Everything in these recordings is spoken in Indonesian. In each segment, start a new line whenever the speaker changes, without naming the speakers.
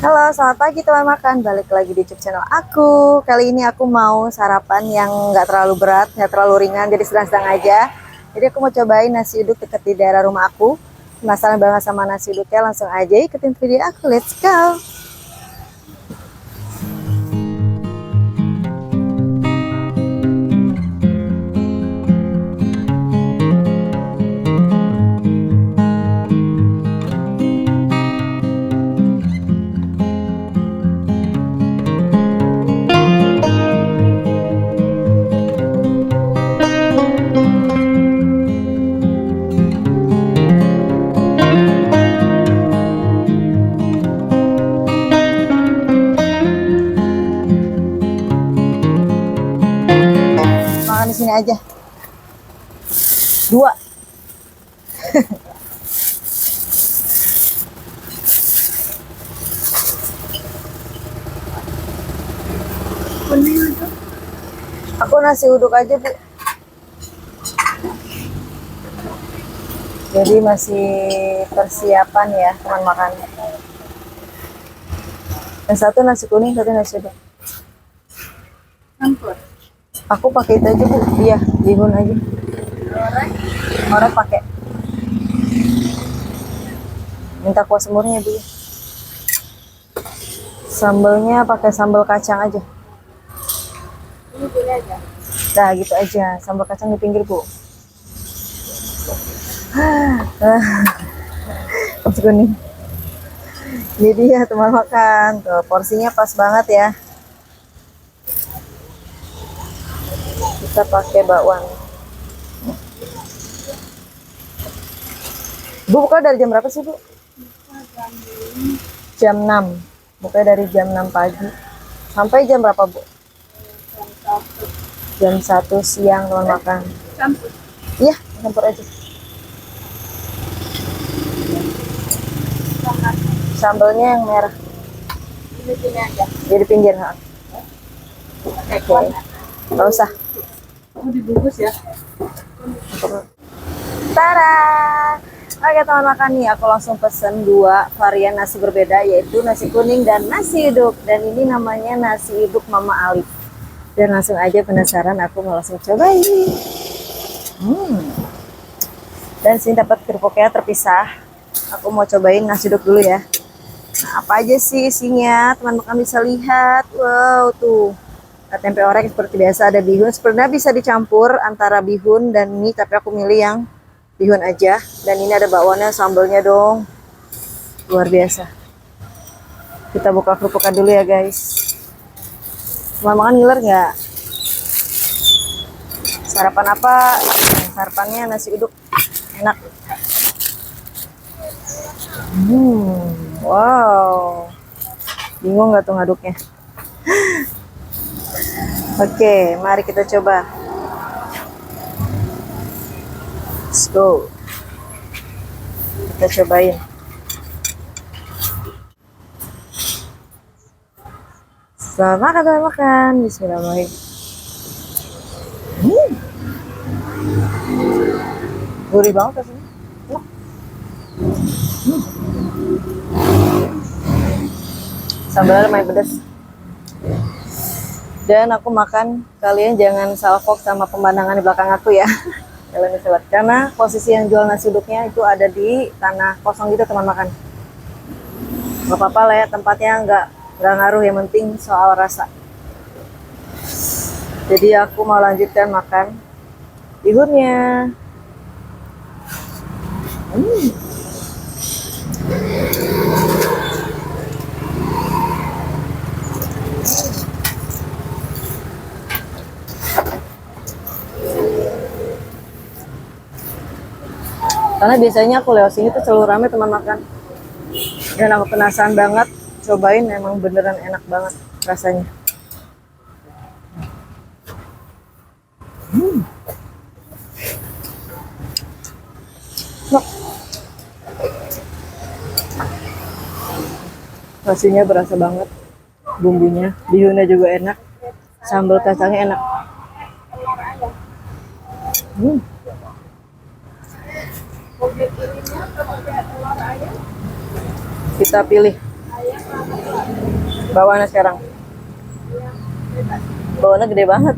Halo, selamat pagi teman makan. Balik lagi di YouTube channel aku. Kali ini aku mau sarapan yang nggak terlalu berat, nggak terlalu ringan, jadi sedang-sedang aja. Jadi aku mau cobain nasi uduk dekat di daerah rumah aku. Penasaran banget sama nasi uduknya, langsung aja ikutin video aku. Let's go! Makan di sini aja. Dua. Aku nasi uduk aja, Bu. Jadi masih persiapan ya, teman makan. Yang satu nasi kuning, satu nasi uduk.
Campur.
Aku pakai itu aja, Bu. Iya, bihun aja. Orang pakai. Minta kuah semurnya, Bu. Sambelnya pakai sambal kacang aja.
Ini gini aja.
Nah, gitu aja. Sambal kacang di pinggir, Bu. Nasi kuning. Jadi ya teman makan. Tuh, porsinya pas banget ya. Kita pakai bakwan. Bu, buka dari jam berapa sih, Bu? Jam 6. Buka dari jam 6 pagi. Sampai jam berapa, Bu? Jam 1 siang teman makan.
Campur.
Iya, campur aja. Sambelnya yang merah.
Ini gini aja.
Jadi pinggir, ha.
Pakai
Oke.
kuah.
Nggak usah.
Oh, dibungkus ya.
Tada! Oke teman makan nih, aku langsung pesen 2 varian nasi berbeda, yaitu nasi kuning dan nasi uduk. Dan ini namanya nasi uduk Mama Alif. Dan langsung aja penasaran, aku mau langsung cobain. Dan sini dapat kerupuknya terpisah. Aku mau cobain nasi uduk dulu ya. Nah, apa aja sih isinya? Teman makan bisa lihat. Wow, tuh. Tempe orek seperti biasa, ada bihun. Sebenarnya bisa dicampur antara bihun dan mie, tapi aku milih yang bihun aja. Dan ini ada bakwannya, sambelnya dong. Luar biasa. Kita buka kerupuknya dulu ya guys. Teman makan ngiler nggak? Sarapan apa? Sarapannya nasi uduk. Enak. Wow. Bingung nggak tuh ngaduknya? Oke, mari kita coba. Let's go. Kita cobain. Selamat makan. Bismillahirrahmanirrahim. Gurih banget rasanya. Enak. Sambalnya lumayan pedas. Dan aku makan, kalian jangan salfok sama pemandangan di belakang aku ya. Kalian bisa lihat, karena posisi yang jual nasi uduknya itu ada di tanah kosong gitu teman makan. Gak apa-apa lah ya, tempatnya nggak ngaruh, yang penting soal rasa. Jadi aku mau lanjutkan makan bihunnya. Karena biasanya aku lewat sini tuh selalu rame teman makan. Dan aku penasaran banget, cobain, emang beneran enak banget rasanya. Nah, nasinya berasa banget, bumbunya, bihunnya juga enak, sambal kacangnya enak. Kita pilih Bawaannya sekarang. Bawaannya gede banget.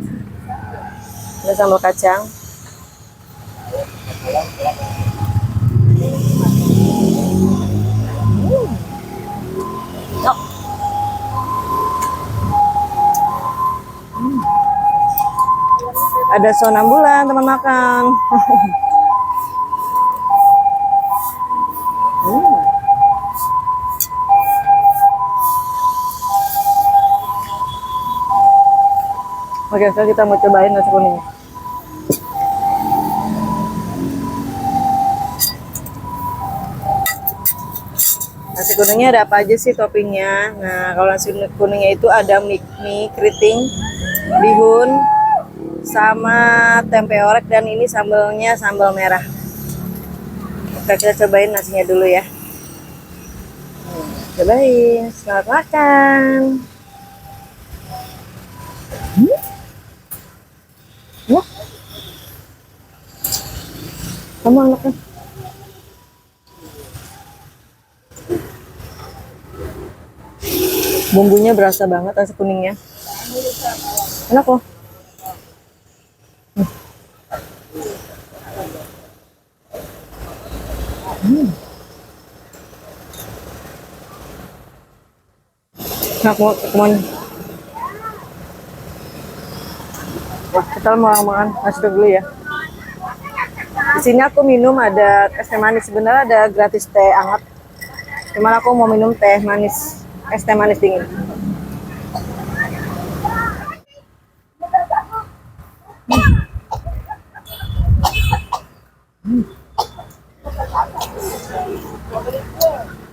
Ada sambal kacang. Yuk. Ada sonambulan teman makan. Oke, sekarang kita mau cobain nasi kuning. Nasi kuningnya ada apa aja sih toppingnya? Nah, kalau nasi kuningnya itu ada mie keriting, bihun, sama tempe orek, dan ini sambalnya sambal merah. Kita cobain nasinya dulu ya. Cobain, selamat makan. Wah, kamu anaknya. Bumbunya berasa banget nasi kuningnya. Enak loh. Enak banget semuanya. Wah, kita mau makan nasi dulu ya. Di sini aku minum ada es teh manis. Sebenarnya ada gratis teh hangat. Cuman aku mau minum teh manis, es teh manis dingin.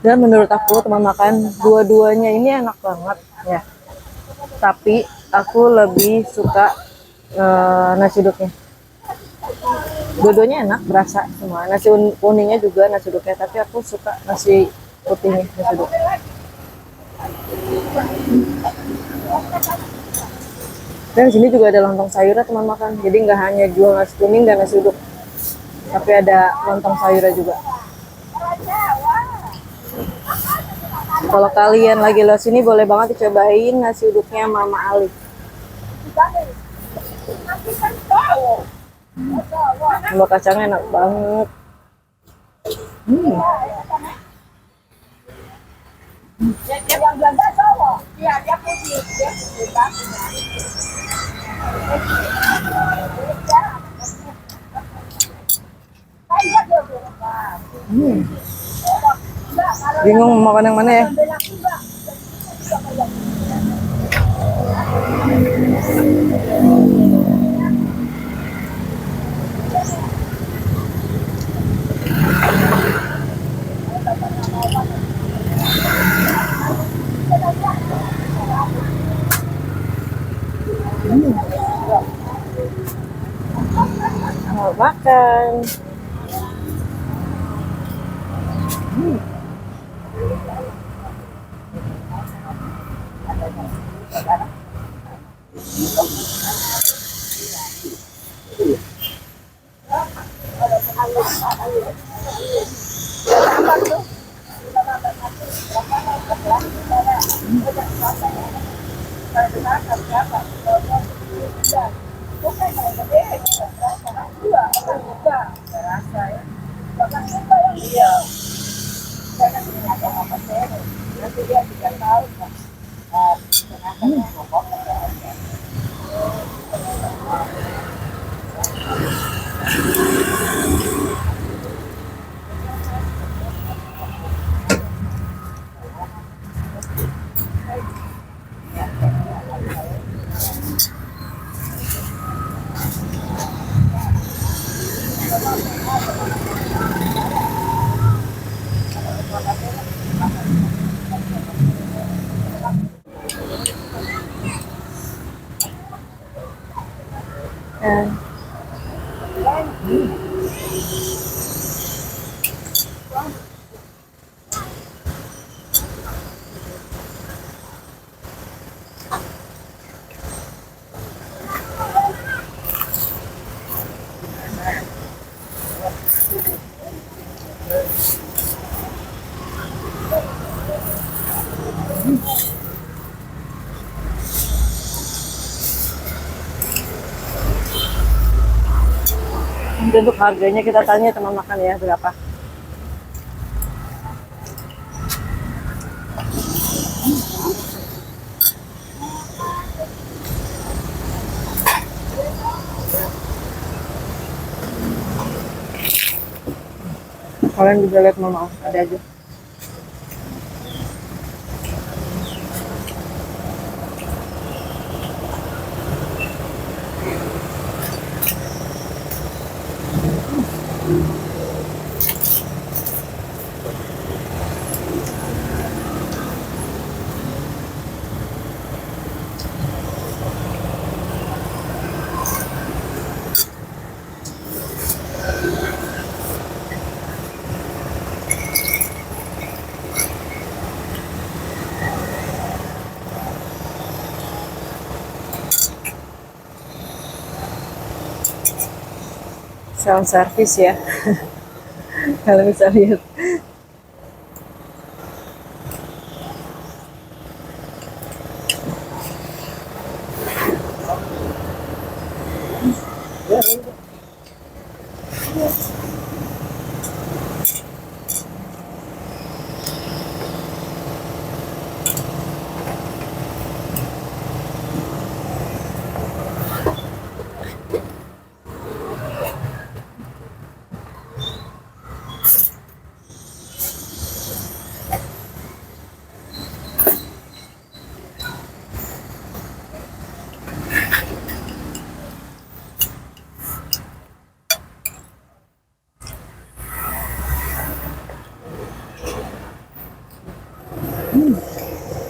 Dan menurut aku teman makan dua-duanya ini enak banget ya. Tapi aku lebih suka nasi uduknya. Dua-duanya enak, berasa semua. Nasi kuningnya juga, nasi uduknya. Tapi aku suka nasi putihnya, nasi uduk. Dan di sini juga ada lontong sayurnya teman makan. Jadi nggak hanya jual nasi kuning dan nasi uduk, tapi ada lontong sayurnya juga. Kalau kalian lagi lewat sini boleh banget dicobain nasi uduknya Mama Ali. Sambal kacangnya enak banget. Bingung mau makan yang mana ya? Mau makan. Dan untuk harganya kita tanya teman makan ya berapa. Kalian bisa lihat mama ada aja. Self service ya. Kalau bisa lihat.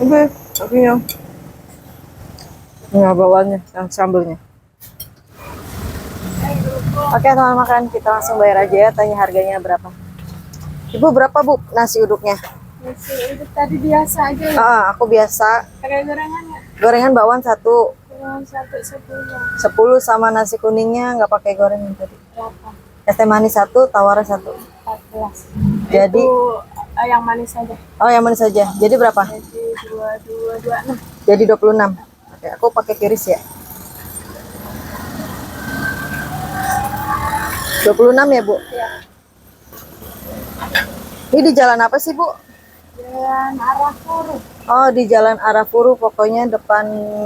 Oke, tapi yang nggak bawahnya, yang sambelnya. Oke teman makan, kita langsung bayar aja ya. Tanya harganya berapa. Ibu berapa bu nasi uduknya?
Nasi uduk tadi biasa aja ya.
Aku biasa.
Pakai gorengan ya?
Gorengan bakwan 1.
Gorengan 1 10.
10 sama nasi kuningnya nggak pakai gorengan tadi.
Berapa?
Es teh manis 1, tawarnya 1.
14.
Jadi
Itu, yang manis aja.
oh yang manis saja. Jadi berapa?
Jadi 26.
Jadi 26. Oke, aku pakai kiris ya. 26 ya, Bu?
Ya.
Ini di jalan apa sih, Bu?
Jalan arah Puru.
Oh, di Jalan Arafuru, pokoknya depan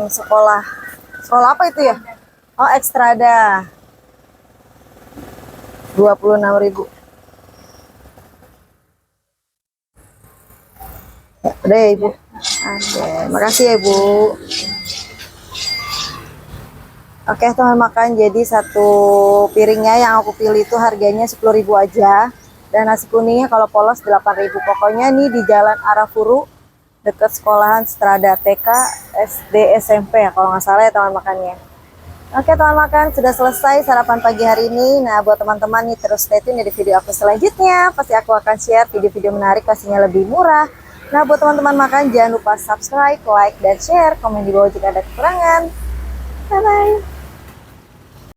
sekolah. Sekolah apa itu ya? Oh, Ekstrada. 26.000. Ya, udah ya, Ibu. Oke, makasih ya, Bu. Oke, teman makan. Jadi satu piringnya yang aku pilih itu harganya 10.000 aja. Dan nasi kuningnya kalau polos 8.000. Pokoknya nih di Jalan Arafuru, dekat sekolahan Strada TK, SD, SMP ya kalau nggak salah ya teman makannya. Oke teman makan, sudah selesai sarapan pagi hari ini. Nah buat teman-teman nih terus stay tune di video aku selanjutnya. Pasti aku akan share video-video menarik pastinya lebih murah. Nah buat teman-teman makan jangan lupa subscribe, like, dan share. Komen di bawah jika ada kekurangan. Bye-bye.